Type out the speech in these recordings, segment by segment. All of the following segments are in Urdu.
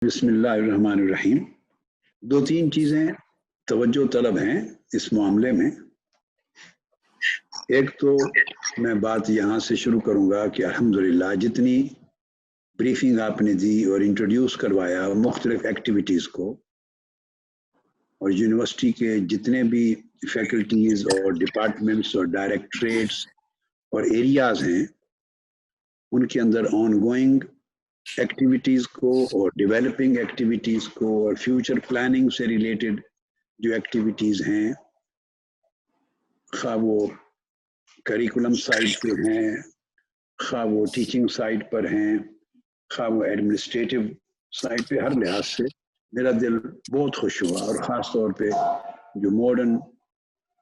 بسم اللہ الرحمن الرحیم۔ دو تین چیزیں توجہ طلب ہیں اس معاملے میں۔ ایک تو میں بات یہاں سے شروع کروں گا کہ الحمدللہ جتنی بریفنگ آپ نے دی اور انٹروڈیوس کروایا مختلف ایکٹیویٹیز کو، اور یونیورسٹی کے جتنے بھی فیکلٹیز اور ڈپارٹمنٹس اور ڈائریکٹریٹس اور ایریاز ہیں ان کے اندر آن گوئنگ ایکٹیویٹیز کو اور ڈیولپنگ ایکٹیویٹیز کو اور فیوچر پلاننگ سے ریلیٹڈ جو ایکٹیویٹیز ہیں، خواہ وہ کریکولم سائڈ پہ ہیں، خواہ وہ ٹیچنگ سائڈ پر ہیں، خواہ وہ ایڈمنسٹریٹو سائڈ پہ، ہر لحاظ سے میرا دل بہت خوش ہوا۔ اور خاص طور پہ جو ماڈرن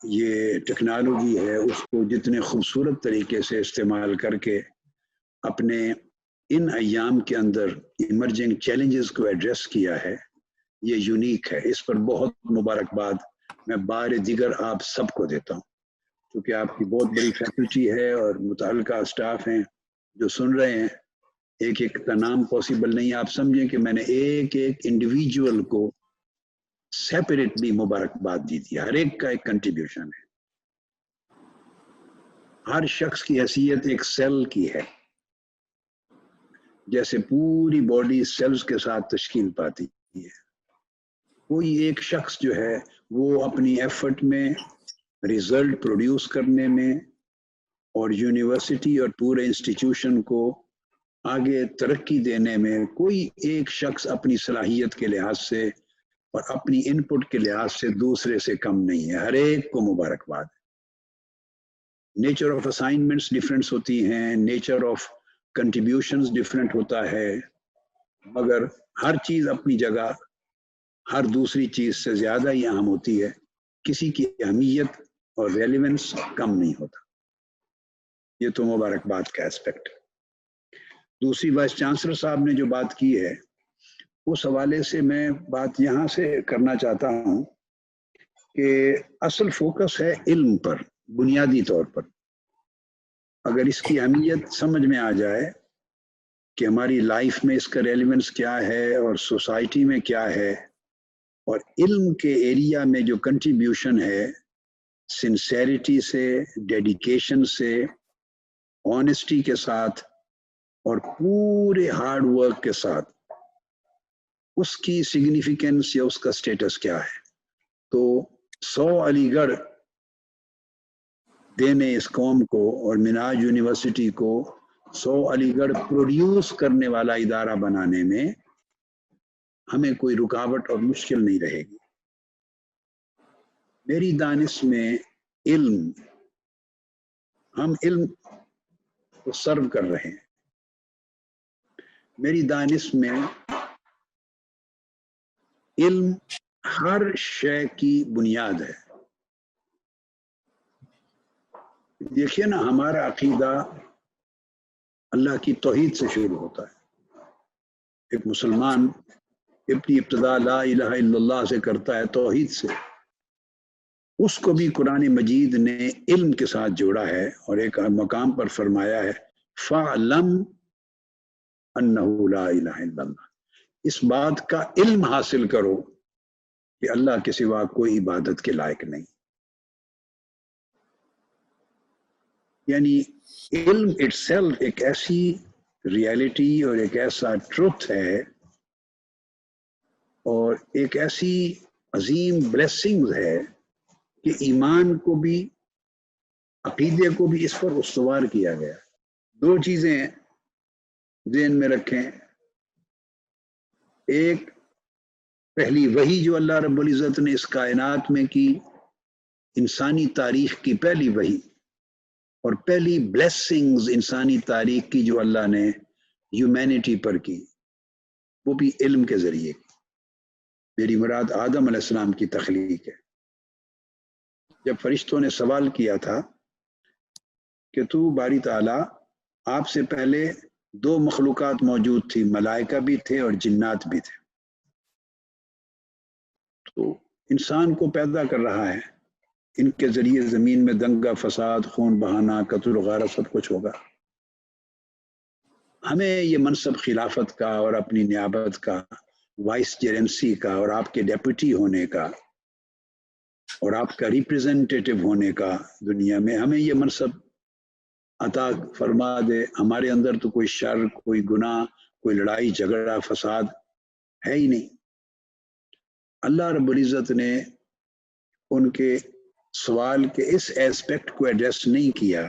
یہ ٹیکنالوجی ہے اس کو جتنے خوبصورت طریقے سے استعمال کر کے اپنے ان ایام کے اندر ایمرجنگ چیلنجز کو ایڈریس کیا ہے، یہ یونیک ہے۔ اس پر بہت مبارکباد میں بار دیگر آپ سب کو دیتا ہوں، کیونکہ آپ کی بہت بڑی فیکلٹی ہے اور متعلقہ اسٹاف ہیں جو سن رہے ہیں۔ ایک ایک کا نام پاسبل نہیں، آپ سمجھیں کہ میں نے ایک ایک انڈیویجول کو سیپریٹلی مبارکباد دی تھی۔ ہر ایک کا ایک کنٹریبیوشن ہے، ہر شخص کی حیثیت ایک سیل کی ہے، جیسے پوری باڈی سیلز کے ساتھ تشکیل پاتی ہے۔ کوئی ایک شخص جو ہے وہ اپنی ایفرٹ میں، ریزلٹ پروڈیوس کرنے میں اور یونیورسٹی اور پورے انسٹیٹیوشن کو آگے ترقی دینے میں، کوئی ایک شخص اپنی صلاحیت کے لحاظ سے اور اپنی ان پٹ کے لحاظ سے دوسرے سے کم نہیں ہے۔ ہر ایک کو مبارکباد۔ نیچر آف اسائنمنٹس ڈفرینس ہوتی ہیں، نیچر آف کنٹریبیوشنز ڈفرینٹ ہوتا ہے، مگر ہر چیز اپنی جگہ ہر دوسری چیز سے زیادہ ہی اہم ہوتی ہے۔ کسی کی اہمیت اور ریلیونس کم نہیں ہوتا۔ یہ تو مبارکباد کا اسپیکٹ۔ دوسری وائس چانسلر صاحب نے جو بات کی ہے اس حوالے سے میں بات یہاں سے کرنا چاہتا ہوں کہ اصل فوکس ہے علم پر، بنیادی طور پر۔ اگر اس کی اہمیت سمجھ میں آ جائے کہ ہماری لائف میں اس کا ریلیونس کیا ہے اور سوسائٹی میں کیا ہے، اور علم کے ایریا میں جو کنٹریبیوشن ہے سنسیریٹی سے، ڈیڈیکیشن سے، آنیسٹی کے ساتھ اور پورے ہارڈ ورک کے ساتھ، اس کی سگنیفیکنس یا اس کا سٹیٹس کیا ہے، تو 100 علی گڑھ دینے اس قوم کو اور منہاج یونیورسٹی کو 100 علی گڑھ پروڈیوس کرنے والا ادارہ بنانے میں ہمیں کوئی رکاوٹ اور مشکل نہیں رہے گی۔ میری دانش میں علم، ہم علم کو سرو کر رہے ہیں۔ میری دانش میں علم ہر شے کی بنیاد ہے۔ دیکھیے نا، ہمارا عقیدہ اللہ کی توحید سے شروع ہوتا ہے۔ ایک مسلمان ابتدی ابتدا لا الہ الا اللہ سے کرتا ہے، توحید سے۔ اس کو بھی قرآن مجید نے علم کے ساتھ جوڑا ہے اور ایک مقام پر فرمایا ہے فَعْلَمْ أَنَّهُ لَا إِلَهَ إِلَّا اللَّهُ، اس بات کا علم حاصل کرو کہ اللہ کے سوا کوئی عبادت کے لائق نہیں۔ یعنی علم اٹسیلف ایک ایسی ریالٹی اور ایک ایسا ٹروتھ ہے اور ایک ایسی عظیم بلیسنگ ہے کہ ایمان کو بھی، عقیدے کو بھی اس پر استوار کیا گیا۔ دو چیزیں ذہن میں رکھیں۔ ایک، پہلی وحی جو اللہ رب العزت نے اس کائنات میں کی، انسانی تاریخ کی پہلی وحی اور پہلی بلیسنگز انسانی تاریخ کی جو اللہ نے ہیومینٹی پر کی، وہ بھی علم کے ذریعے کی۔ میری مراد آدم علیہ السلام کی تخلیق ہے۔ جب فرشتوں نے سوال کیا تھا کہ تو باری تعالیٰ، آپ سے پہلے 2 مخلوقات موجود تھی، ملائکہ بھی تھے اور جنات بھی تھے، تو انسان کو پیدا کر رہا ہے، ان کے ذریعے زمین میں دنگا فساد، خون بہانا، قتل و غارت سب کچھ ہوگا۔ ہمیں یہ منصب خلافت کا اور اپنی نیابت کا وائس چیئرمنسی کا اور آپ کے ڈیپوٹی ہونے کا اور آپ کا ریپریزنٹیٹو ہونے کا دنیا میں، ہمیں یہ منصب عطا فرما دے. ہمارے اندر تو کوئی شر، کوئی گناہ، کوئی لڑائی جھگڑا فساد ہے ہی نہیں. اللہ رب العزت نے ان کے سوال کے اس ایسپیکٹ کو ایڈریس نہیں کیا،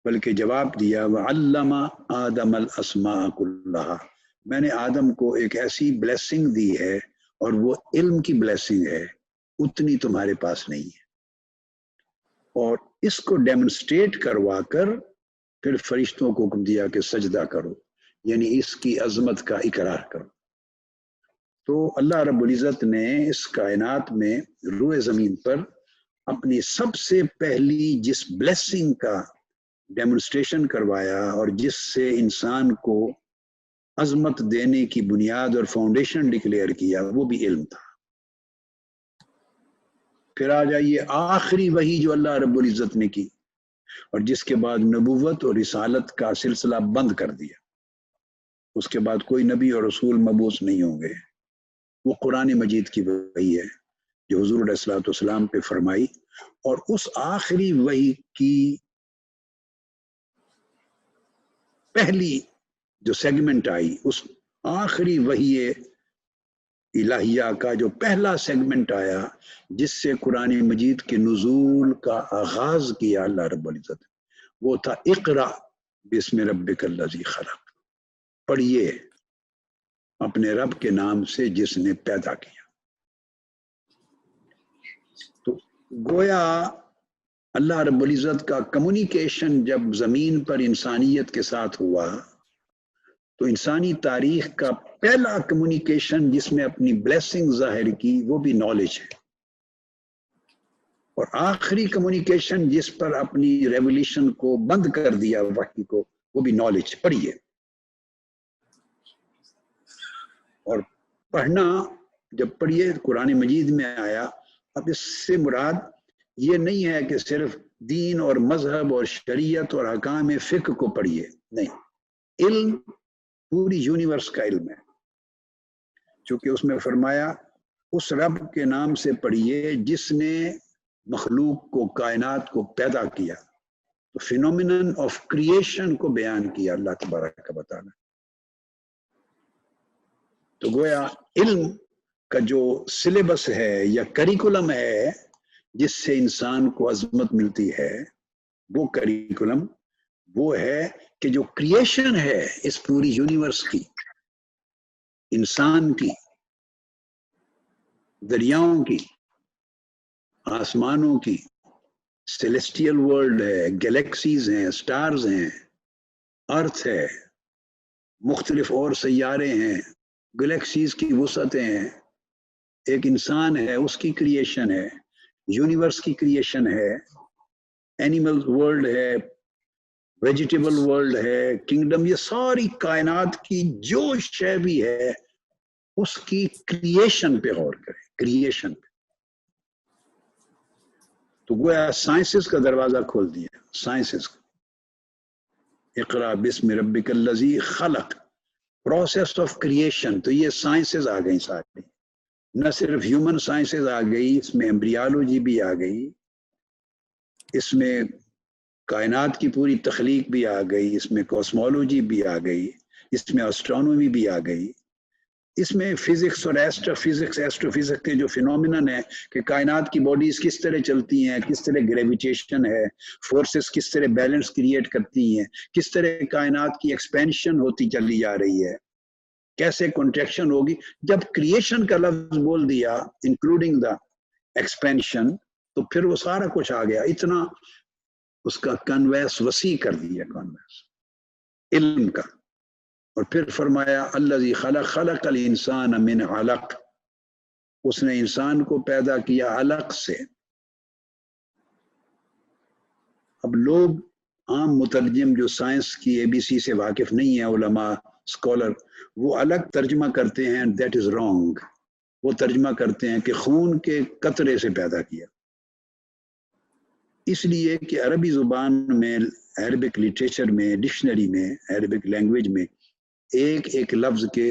بلکہ جواب دیا وَعَلَّمَ آدَمَ الْأَسْمَاءَ كُلَّهَا. میں نے آدم کو ایک ایسی بلیسنگ دی ہے، اور وہ علم کی بلیسنگ ہے، اتنی تمہارے پاس نہیں ہے. اور اس کو ڈیمونسٹریٹ کروا کر پھر فرشتوں کو حکم دیا کہ سجدہ کرو، یعنی اس کی عظمت کا اقرار کرو. تو اللہ رب العزت نے اس کائنات میں روئے زمین پر اپنی سب سے پہلی جس بلیسنگ کا ڈیمونسٹریشن کروایا اور جس سے انسان کو عظمت دینے کی بنیاد اور فاؤنڈیشن ڈکلیئر کیا، وہ بھی علم تھا. پھر آ جائیے آخری وحی جو اللہ رب العزت نے کی، اور جس کے بعد نبوت اور رسالت کا سلسلہ بند کر دیا. اس کے بعد کوئی نبی اور رسول مبعوث نہیں ہوں گے. وہ قرآن مجید کی وحی ہے جو حضور علیہ الصلوۃ والسلام پہ فرمائی. اور اس آخری وحی کی پہلی جو سیگمنٹ آئی، اس آخری وحی الہیہ کا جو پہلا سیگمنٹ آیا، جس سے قرآن مجید کے نزول کا آغاز کیا اللہ رب العزت، وہ تھا اقرأ بسم ربک الذی خلق. پڑھیے اپنے رب کے نام سے جس نے پیدا کیا. تو گویا اللہ رب العزت کا کمیونیکیشن جب زمین پر انسانیت کے ساتھ ہوا، تو انسانی تاریخ کا پہلا کمیونیکیشن جس میں اپنی بلیسنگ ظاہر کی وہ بھی نالج ہے، اور آخری کمیونیکیشن جس پر اپنی ریولیوشن کو بند کر دیا وحی کو، وہ بھی نالج. پڑھیے. اور پڑھنا جب پڑھیے قرآن مجید میں آیا، اب اس سے مراد یہ نہیں ہے کہ صرف دین اور مذہب اور شریعت اور احکام فقہ کو پڑھیے، نہیں. علم پوری یونیورس کا علم ہے، چونکہ اس میں فرمایا اس رب کے نام سے پڑھیے جس نے مخلوق کو، کائنات کو پیدا کیا. تو فینومینن آف کریشن کو بیان کیا اللہ تبارک و تعالی. تو گویا علم کا جو سلیبس ہے یا کریکولم ہے جس سے انسان کو عظمت ملتی ہے، وہ کریکولم وہ ہے کہ جو کریشن ہے اس پوری یونیورس کی، انسان کی، دریاؤں کی، آسمانوں کی، سیلیسٹیل ورلڈ ہے، گلیکسیز ہیں، سٹارز ہیں، ارتھ ہے، مختلف اور سیارے ہیں، گلیکسیز کی وسعتیں ہیں، ایک انسان ہے اس کی کریشن ہے، یونیورس کی کریشن ہے، اینیمل ورلڈ ہے، ویجیٹیبل ورلڈ ہے، کنگڈم، یہ ساری کائنات کی جو شے بھی ہے اس کی کریشن پہ غور کریں، کریشن پہ. تو گویا سائنسز کا دروازہ کھول دیا، سائنسز کا. اقرا بسم ربک الذی خلق، پروسیس آف کریشن. تو یہ سائنسز آ گئی ساری، نہ صرف ہیومن سائنسز آ گئی، اس میں ایمبریالوجی بھی آ گئی، اس میں کائنات کی پوری تخلیق بھی آ گئی، اس میں کوسمولوجی بھی آ گئی، اس میں اسٹرانومی بھی آ گئی، اس میں فزکس اور ایسٹرو فزکس کے جو فینومینن ہے کہ کائنات کی باڈیز کس طرح چلتی ہیں، کس طرح گریویٹیشن ہے، فورسز کس طرح بیلنس کریٹ کرتی ہیں، کس طرح کائنات کی ایکسپینشن ہوتی چلی جا رہی ہے، کیسے کنٹریکشن ہوگی. جب کریشن کا لفظ بول دیا انکلوڈنگ دا ایکسپینشن، تو پھر وہ سارا کچھ آ گیا. اتنا اس کا کنویس وسیع کر دیا، کنویس علم کا. اور پھر فرمایا الذی خلق الانسان من علق، اس نے انسان کو پیدا کیا علق سے. اب لوگ عام مترجم جو سائنس کی ABC سے واقف نہیں ہیں، علماء اسکالر، وہ الگ ترجمہ کرتے ہیں، دیٹ از رانگ. وہ ترجمہ کرتے ہیں کہ خون کے قطرے سے پیدا کیا، اس لیے کہ عربی زبان میں، عربک لٹریچر میں، ڈکشنری میں، عربک لینگویج میں ایک ایک لفظ کے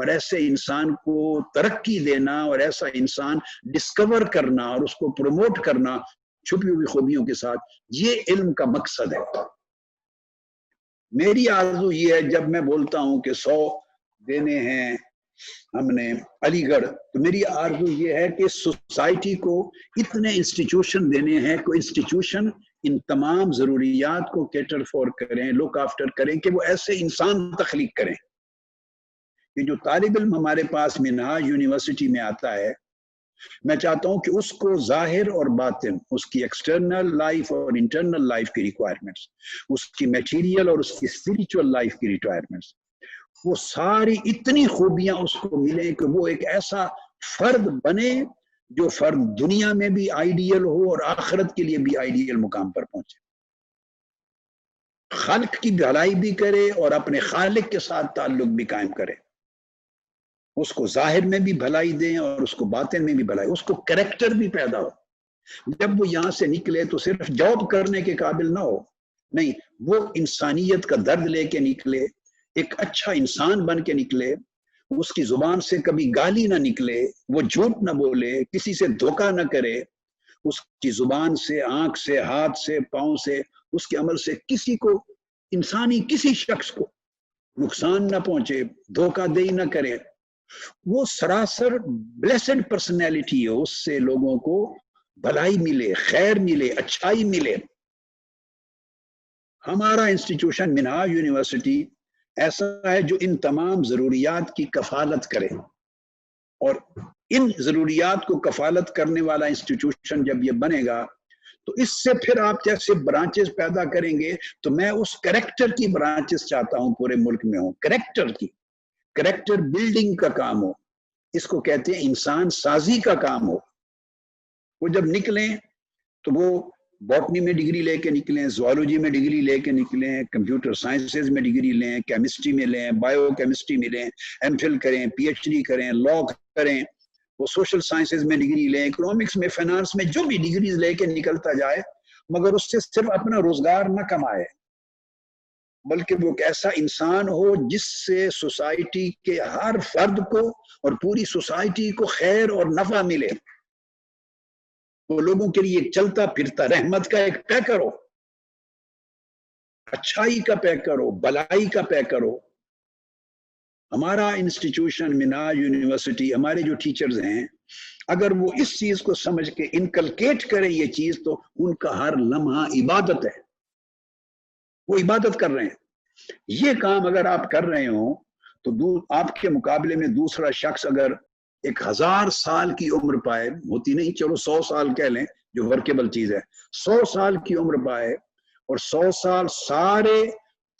اور ایسے انسان کو ترقی دینا اور ایسا انسان ڈسکور کرنا اور اس کو پروموٹ کرنا چھپی ہوئی خوبیوں کے ساتھ، یہ علم کا مقصد ہے۔ میری آرزو یہ ہے، جب میں بولتا ہوں کہ 100 دینے ہیں ہم نے علی گڑھ، تو میری آرزو یہ ہے کہ سوسائٹی کو اتنے انسٹیٹیوشن دینے ہیں، کوئی انسٹیٹیوشن ان تمام ضروریات کو کیٹر فور کریں، لک آفٹر کریں، کہ وہ ایسے انسان تخلیق کریں کہ جو طالب علم ہمارے پاس منہاج یونیورسٹی میں آتا ہے، میں چاہتا ہوں کہ اس کو ظاہر اور باطن، اس کی ایکسٹرنل لائف اور انٹرنل لائف کی ریکوائرمنٹس، اس کی میٹیریل اور اس کی اسپریچول لائف کی ریکوائرمنٹس، وہ ساری اتنی خوبیاں اس کو ملیں کہ وہ ایک ایسا فرد بنے جو فرد دنیا میں بھی آئیڈیل ہو اور آخرت کے لیے بھی آئیڈیل مقام پر پہنچے، خلق کی بھلائی بھی کرے اور اپنے خالق کے ساتھ تعلق بھی قائم کرے، اس کو ظاہر میں بھی بھلائی دیں اور اس کو باطن میں بھی بھلائی، اس کو کریکٹر بھی پیدا ہو۔ جب وہ یہاں سے نکلے تو صرف جاب کرنے کے قابل نہ ہو، نہیں، وہ انسانیت کا درد لے کے نکلے، ایک اچھا انسان بن کے نکلے، اس کی زبان سے کبھی گالی نہ نکلے، وہ جھوٹ نہ بولے، کسی سے دھوکہ نہ کرے، اس کی زبان سے، آنکھ سے، ہاتھ سے، پاؤں سے، اس کے عمل سے کسی کو، انسانی کسی شخص کو نقصان نہ پہنچے، دھوکہ دہی نہ کرے، وہ سراسر بلیسڈ پرسنالٹی ہے، اس سے لوگوں کو بھلائی ملے، خیر ملے، اچھائی ملے۔ ہمارا انسٹیٹیوشن منہاج یونیورسٹی ایسا ہے جو ان تمام ضروریات کی کفالت کرے، اور ان ضروریات کو کفالت کرنے والا انسٹیٹیوشن جب یہ بنے گا تو اس سے پھر آپ جیسے برانچز پیدا کریں گے، تو میں اس کریکٹر کی برانچز چاہتا ہوں پورے ملک میں ہوں، کریکٹر کی، کریکٹر بلڈنگ کا کام ہو، اس کو کہتے ہیں انسان سازی کا کام ہو۔ وہ جب نکلیں تو وہ باٹنی میں ڈگری لے کے نکلیں، زوالوجی میں ڈگری لے کے نکلیں، کمپیوٹر سائنسز میں ڈگری لیں، کیمسٹری میں لیں، بایو کیمسٹری میں لیں، ایم فل کریں، پی ایچ ڈی کریں، لا کریں، وہ سوشل سائنسز میں ڈگری لیں، اکنامکس میں، فائنانس میں، جو بھی ڈگریز لے کے نکلتا جائے، مگر اس سے صرف اپنا روزگار نہ کمائے، بلکہ وہ ایک ایسا انسان ہو جس سے سوسائٹی کے ہر فرد کو اور پوری سوسائٹی کو خیر اور نفع ملے، وہ لوگوں کے لیے ایک چلتا پھرتا رحمت کا ایک پیکر ہو، اچھائی کا پیکر ہو، بلائی کا پیکر ہو۔ ہمارا انسٹیٹیوشن منہاج یونیورسٹی، ہمارے جو ٹیچرز ہیں، اگر وہ اس چیز کو سمجھ کے انکلکیٹ کریں یہ چیز، تو ان کا ہر لمحہ عبادت ہے، وہ عبادت کر رہے ہیں۔ یہ کام اگر آپ کر رہے ہوں تو آپ کے مقابلے میں دوسرا شخص اگر 1000 سال کی عمر پائے، ہوتی نہیں، چلو 100 سال کہہ لیں جو ورکیبل چیز ہے، 100 سال کی عمر پائے اور 100 سال سارے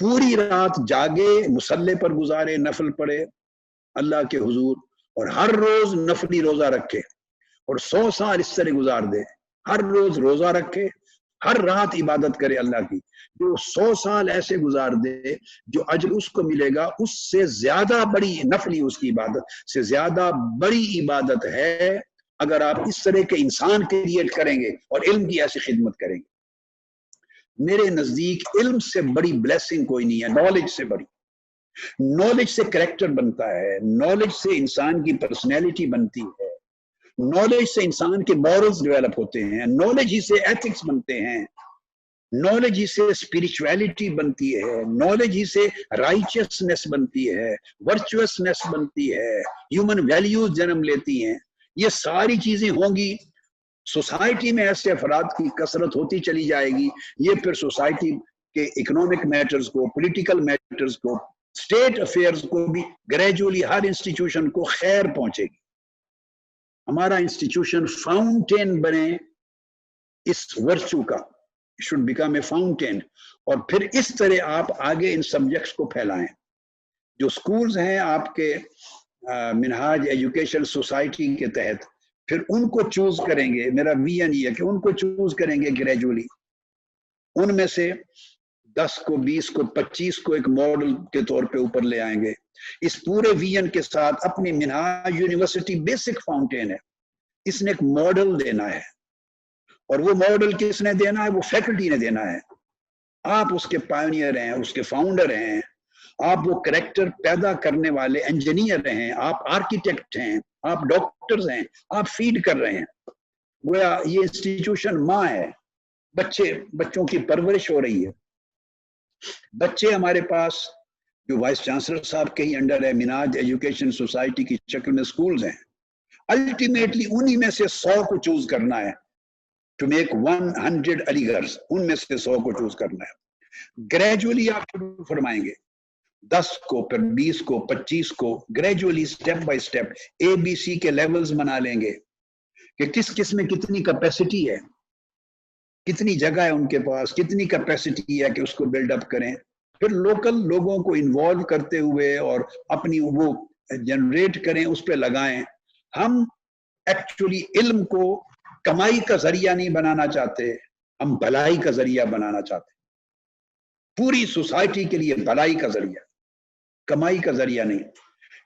پوری رات جاگے، مصلے پر گزارے، نفل پڑھے اللہ کے حضور، اور ہر روز نفلی روزہ رکھے، اور 100 سال اس طرح گزار دے، ہر روز روزہ رکھے، ہر رات عبادت کرے اللہ کی، جو 100 سال ایسے گزار دے، جو اجر اس کو ملے گا اس سے زیادہ بڑی، نفلی اس کی عبادت سے زیادہ بڑی عبادت ہے اگر آپ اس طرح کے انسان کریٹ کریں گے اور علم کی ایسی خدمت کریں گے۔ میرے نزدیک علم سے بڑی بلیسنگ کوئی نہیں ہے، نالج سے بڑی۔ نالج سے کریکٹر بنتا ہے، نالج سے انسان کی پرسنالٹی بنتی ہے، نالج سے انسان کے مورلز ڈیولپ ہوتے ہیں، نالج ہی سے ایتھکس بنتے ہیں، نالج ہی سے اسپرچویلٹی بنتی ہے، نالج ہی سے رائچسنس بنتی ہے، ورچوسنس بنتی ہے، ہیومن ویلیوز جنم لیتی ہیں۔ یہ ساری چیزیں ہوں گی، سوسائٹی میں ایسے افراد کی کثرت ہوتی چلی جائے گی، یہ پھر سوسائٹی کے اکنامک میٹرز کو، پولیٹیکل میٹرز کو، اسٹیٹ افیئرز کو بھی گریجولی ہر انسٹیٹیوشن کو خیر پہنچے گی۔ ہمارا انسٹیٹیوشن فاؤنٹین بنے اس ورچو کا، should become a fountain، اور پھر اس طرح آپ آگے ان سبجیکٹس کو پھیلائیں۔ جو سکولز ہیں آپ کے منہاج ایجوکیشن سوسائٹی کے تحت، پھر ان کو چوز کریں گے، میرا ویژن یہ ہے کہ ان کو چوز کریں گے گریجولی، ان میں سے 10 کو، 20 کو، 25 کو ایک ماڈل کے طور پہ اوپر لے آئیں گے۔ اس پورے ویژن کے ساتھ اپنی منہاج یونیورسٹی بیسک فاؤنٹین ہے، اس نے ایک ماڈل دینا ہے، اور وہ ماڈل کس نے دینا ہے؟ وہ فیکلٹی نے دینا ہے۔ آپ اس کے پائنیئر ہیں، اس کے فاؤنڈر ہیں، آپ وہ کریکٹر پیدا کرنے والے انجینئر ہیں، آپ آرکیٹیکٹ ہیں، آپ ڈاکٹرز ہیں، آپ فیڈ کر رہے ہیں. گویا یہ انسٹیٹیوشن ماں ہے، بچوں کی پرورش ہو رہی ہے. بچے ہمارے پاس جو وائس چانسلر صاحب کے ہی انڈر ہے، مناج ایجوکیشن سوسائٹی کی شکل میں سکولز ہیں، الٹیمیٹلی انہی میں سے 100 کو چوز کرنا ہے ٹو میک 100 علی گڑھز، ان میں سے 100 کو چوز کرنا ہے. گریجولی آپ شروع فرمائیں گے، 10 کو، پھر 20 کو، 25 کو، gradually step by step ABC کے لیولز بنا لیں گے کہ کس میں کتنی کیپیسٹی ہے، کتنی جگہ ہے ان کے پاس، کتنی کیپیسٹی ہے کہ اس کو بلڈ اپ کریں. پھر لوکل لوگوں کو انوالو کرتے ہوئے اور اپنی وہ جنریٹ کریں، اس پہ لگائیں. ہم ایکچولی علم کو کمائی کا ذریعہ نہیں بنانا چاہتے، ہم بھلائی کا ذریعہ بنانا چاہتے. پوری سوسائٹی کے لیے بھلائی کا ذریعہ، کمائی کا ذریعہ نہیں.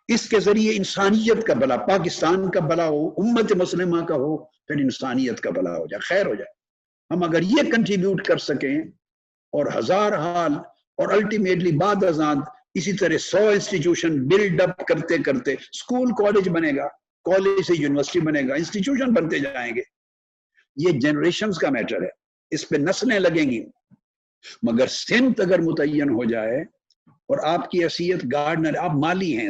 اس کے ذریعے انسانیت کا بھلا، پاکستان کا بھلا ہو، امت مسلمہ کا ہو، پھر انسانیت کا بھلا ہو جائے، خیر ہو جائے. ہم اگر یہ کنٹریبیوٹ کر سکیں اور ہزار حال اور الٹیمیٹلی بعد ازاں اسی طرح 100 انسٹیٹیوشن بلڈ اپ کرتے کرتے اسکول کالج بنے گا، کالج سے یونیورسٹی بنے گا، انسٹیٹیوشن بنتے جائیں گے. یہ جنریشنز کا میٹر ہے، اس پہ نسلیں لگیں گی. مگر سمت اگر متعین ہو جائے اور آپ کی حیثیت گارڈنر، آپ مالی ہیں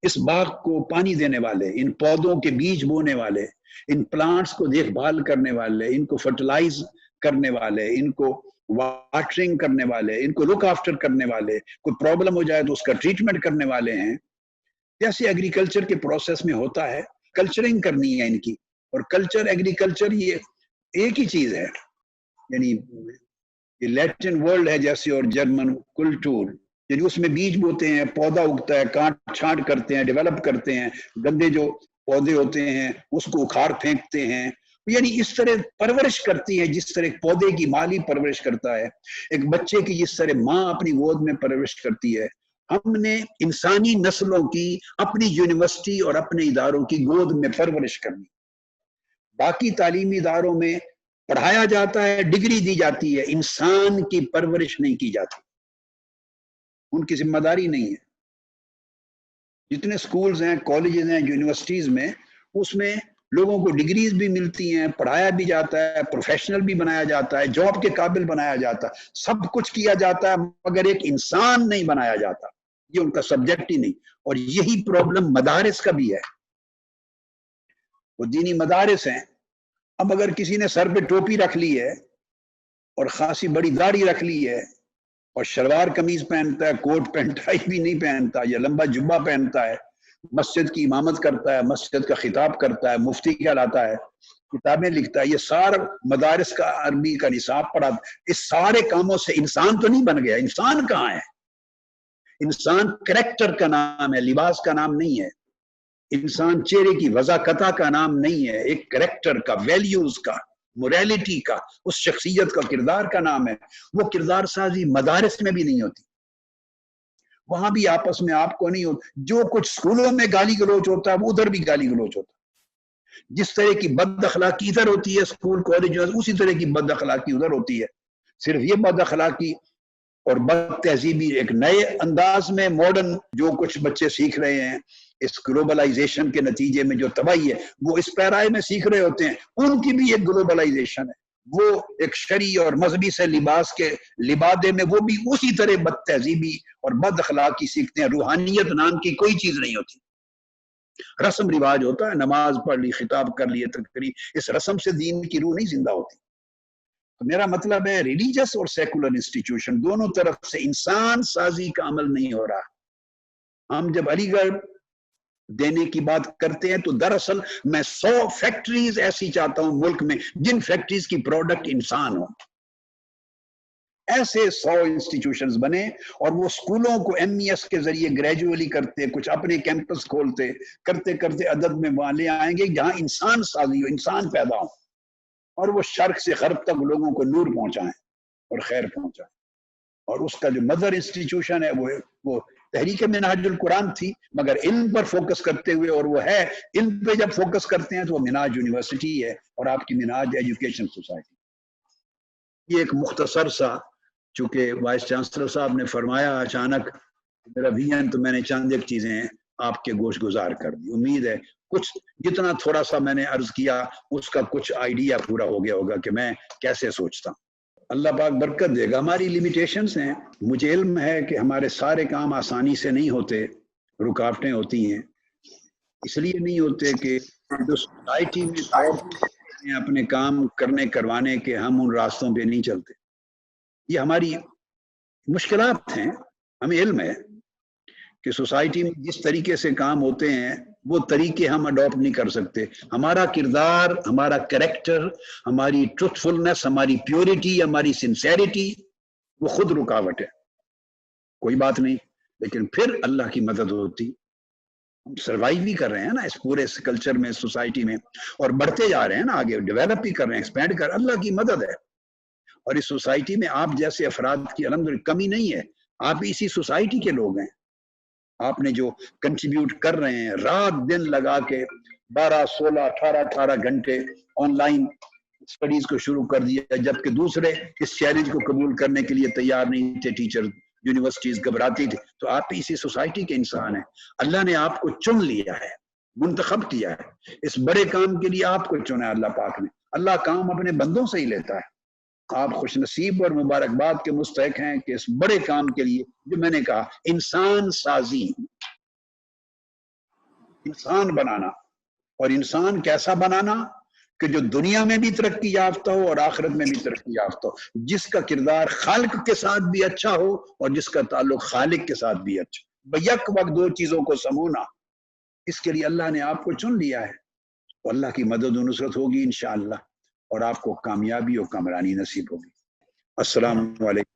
اس باغ کو پانی دینے والے، ان پودوں کے بیج بونے والے، ان پلانٹس کو دیکھ بھال کرنے والے، ان کو فرٹیلائز کرنے والے، ان کو واٹرنگ کرنے والے، ان کو لک آفٹر کرنے والے، کوئی پرابلم ہو جائے تو اس کا ٹریٹمنٹ کرنے والے ہیں. جیسے ایگریکلچر کے پروسیس میں ہوتا ہے، کلچرنگ کرنی ہے ان کی. اور کلچر ایگریکلچر یہ ایک ہی چیز ہے، یعنی یہ لیٹن ورلڈ ہے جیسے اور جرمن کلچر، یعنی اس میں بیج بوتے ہیں، پودا اگتا ہے، کاٹ چھانٹ کرتے ہیں، ڈیولپ کرتے ہیں، گندے جو پودے ہوتے ہیں اس کو اکھاڑ پھینکتے ہیں. یعنی اس طرح پرورش کرتی ہے جس طرح ایک پودے کی مالی پرورش کرتا ہے، ایک بچے کی جس طرح ماں اپنی گود میں پرورش کرتی ہے. ہم نے انسانی نسلوں کی اپنی یونیورسٹی اور اپنے اداروں کی گود میں پرورش کرنی. باقی تعلیمی اداروں میں پڑھایا جاتا ہے، ڈگری دی جاتی ہے، انسان کی پرورش نہیں کی جاتی، ان کی ذمہ داری نہیں ہے. جتنے سکولز ہیں، کالجز ہیں، یونیورسٹیز میں، اس میں لوگوں کو ڈگریز بھی ملتی ہیں، پڑھایا بھی جاتا ہے، پروفیشنل بھی بنایا جاتا ہے، جاب کے قابل بنایا جاتا ہے، سب کچھ کیا جاتا ہے، مگر ایک انسان نہیں بنایا جاتا. یہ ان کا سبجیکٹ ہی نہیں. اور یہی پرابلم مدارس کا بھی ہے. وہ دینی مدارس ہیں، اب اگر کسی نے سر پہ ٹوپی رکھ لی ہے اور خاصی بڑی داڑھی رکھ لی ہے اور شلوار قمیض پہنتا ہے، کوٹ پینٹ ٹائی بھی نہیں پہنتا، یا لمبا جبہ پہنتا ہے، مسجد کی امامت کرتا ہے، مسجد کا خطاب کرتا ہے، مفتی کہلاتا ہے، کتابیں لکھتا ہے، یہ سارا مدارس کا عربی کا نصاب پڑھا، اس سارے کاموں سے انسان تو نہیں بن گیا. انسان کہاں ہے؟ انسان کریکٹر کا نام ہے، لباس کا نام نہیں ہے. انسان چہرے کی وضاقتہ کا نام نہیں ہے، ایک کریکٹر کا، ویلیوز کا، موریلٹی کا، اس شخصیت کا، کردار کا نام ہے. وہ کردار سازی مدارس میں بھی نہیں ہوتی. وہاں بھی آپس میں آپ کو نہیں ہوتا. جو کچھ سکولوں میں گالی گلوچ ہوتا ہے وہ ادھر بھی گالی گلوچ ہوتا ہے. جس طرح کی بد اخلاقی ادھر ہوتی ہے سکول کالج میں، اسی طرح کی بد اخلاقی ادھر ہوتی ہے. صرف یہ بد اخلاقی اور بد تہذیبی ایک نئے انداز میں ماڈرن جو کچھ بچے سیکھ رہے ہیں اس گلوبلائزیشن کے نتیجے میں جو تباہی ہے، وہ اس پیرائے میں سیکھ رہے ہوتے ہیں. ان کی بھی ایک گلوبلائزیشن ہے، وہ ایک شرعی اور مذہبی سے لباس کے لبادے میں وہ بھی اسی طرح بد تہذیبی اور بد اخلاقی سیکھتے ہیں. روحانیت نام کی کوئی چیز نہیں ہوتی. رسم رواج ہوتا ہے، نماز پڑھ لی، خطاب کر لیے، تقریر، اس رسم سے دین کی روح نہیں زندہ ہوتی. تو میرا مطلب ہے ریلیجس اور سیکولر انسٹیٹیوشن دونوں طرف سے انسان سازی کا عمل نہیں ہو رہا. ہم جب علی گڑھ دینے کی بات کرتے ہیں تو دراصل میں 100 فیکٹریز ایسی چاہتا ہوں ملک میں جن فیکٹریز کی پروڈکٹ انسان ہو. ایسے 100 انسٹیٹیوشنز بنے اور وہ سکولوں کو MES کے ذریعے گریجولی کرتے، کچھ اپنے کیمپس کھولتے، کرتے کرتے عدد میں وہاں لے آئیں گے جہاں انسان سازی ہو، انسان پیدا ہو، اور وہ شرق سے غرب تک لوگوں کو نور پہنچائیں اور خیر پہنچائیں. اور اس کا جو مدر انسٹیٹیوشن ہے وہ تحریک منہاج القرآن تھی، مگر علم پر فوکس کرتے ہوئے، اور وہ ہے علم پہ جب فوکس کرتے ہیں تو وہ منہاج یونیورسٹی ہے اور آپ کی منہاج ایجوکیشن سوسائٹی. یہ ایک مختصر سا، چونکہ وائس چانسلر صاحب نے فرمایا اچانک میرا ویژن تو میں نے چند ایک چیزیں آپ کے گوش گزار کر دی. امید ہے کچھ جتنا تھوڑا سا میں نے عرض کیا اس کا کچھ آئیڈیا پورا ہو گیا ہوگا کہ میں کیسے سوچتا ہوں. اللہ پاک برکت دے گا. ہماری لیمیٹیشنز ہیں. مجھے علم ہے کہ ہمارے سارے کام آسانی سے نہیں ہوتے، رکاوٹیں ہوتی ہیں. اس لیے نہیں ہوتے کہ جو سوسائٹی میں طور اپنے کام کرنے کروانے کے ہم ان راستوں پہ نہیں چلتے. یہ ہماری مشکلات ہیں. ہمیں علم ہے کہ سوسائٹی میں جس طریقے سے کام ہوتے ہیں وہ طریقے ہم اڈاپٹ نہیں کر سکتے. ہمارا کردار، ہمارا کریکٹر، ہماری ٹروتھفلنس، ہماری پیورٹی، ہماری سنسیریٹی وہ خود رکاوٹ ہے. کوئی بات نہیں، لیکن پھر اللہ کی مدد ہوتی. ہم سروائیو بھی کر رہے ہیں نا اس پورے کلچر میں، سوسائٹی میں، اور بڑھتے جا رہے ہیں نا، آگے ڈیولپ بھی کر رہے ہیں، ایکسپینڈ کر. اللہ کی مدد ہے. اور اس سوسائٹی میں آپ جیسے افراد کی الحمدللہ کمی نہیں ہے. آپ اسی سوسائٹی کے لوگ ہیں. آپ نے جو کنٹریبیوٹ کر رہے ہیں رات دن لگا کے 12 16 18 گھنٹے آن لائن اسٹڈیز کو شروع کر دیا، جبکہ دوسرے اس چیلنج کو قبول کرنے کے لیے تیار نہیں تھے. ٹیچر، یونیورسٹیز گھبراتی تھی. تو آپ اسی سوسائٹی کے انسان ہیں. اللہ نے آپ کو چن لیا ہے، منتخب کیا ہے. اس بڑے کام کے لیے آپ کو چنا ہے اللہ پاک نے. اللہ کام اپنے بندوں سے ہی لیتا ہے. آپ خوش نصیب اور مبارکباد کے مستحق ہیں کہ اس بڑے کام کے لیے جو میں نے کہا انسان سازی، انسان بنانا. اور انسان کیسا بنانا کہ جو دنیا میں بھی ترقی یافتہ ہو اور آخرت میں بھی ترقی یافتہ ہو، جس کا کردار خالق کے ساتھ بھی اچھا ہو اور جس کا تعلق خالق کے ساتھ بھی اچھا. بیک وقت دو چیزوں کو سمونا، اس کے لیے اللہ نے آپ کو چن لیا ہے. اللہ کی مدد و نصرت ہوگی انشاءاللہ، اور آپ کو کامیابی اور کامرانی نصیب ہوگی. السلام علیکم.